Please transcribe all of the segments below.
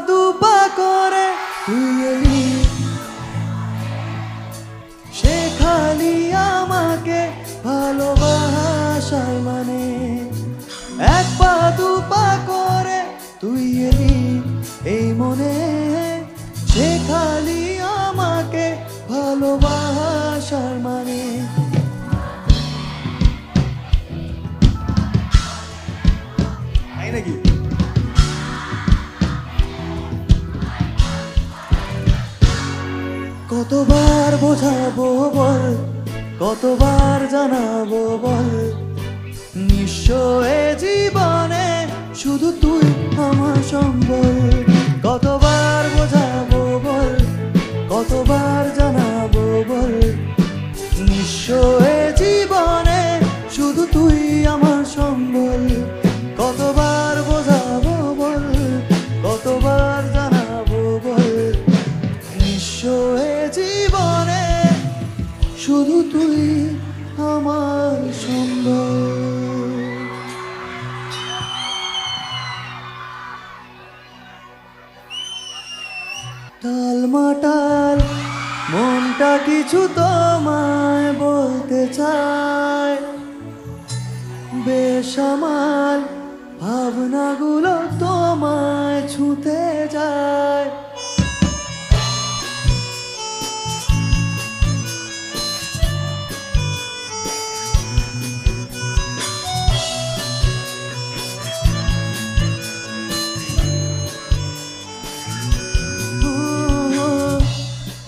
দুপা করে তুই এলি, শেখালি আমাকে ভালোবাসার মানে। এক পা দুপা করে তুই এলি এই মনে, শেখালি আমাকে ভালোবাসার মানে। তাই নাকি? কতবার বোঝাবো বল, কতবার জানাবো বল, নিঃস্ব এ জীবনে শুধু তুই আমার সম্বল। কতবার বোঝাবো বল, কতবার জানাবো বল, নিঃস্ব এ জীবনে শুধু তুই আমার সম্বল। কতবার বোঝাবো বল, কতবার জানাবো বল, নিঃস্ব এ জীবনে শুধু তুই আমার সম্বল। টালমাটাল মনটা কিছু তোমায় বলতে চায়, বেসামাল ভাবনাগুলো তোমায় ছুঁতে যায়।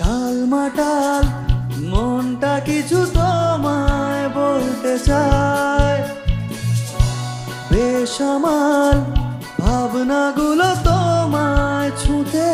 টালমাটাল মনটা কিছু তোমায় বলতে চায়, বেসামাল ভাবনাগুলো তোমায় ছুঁতে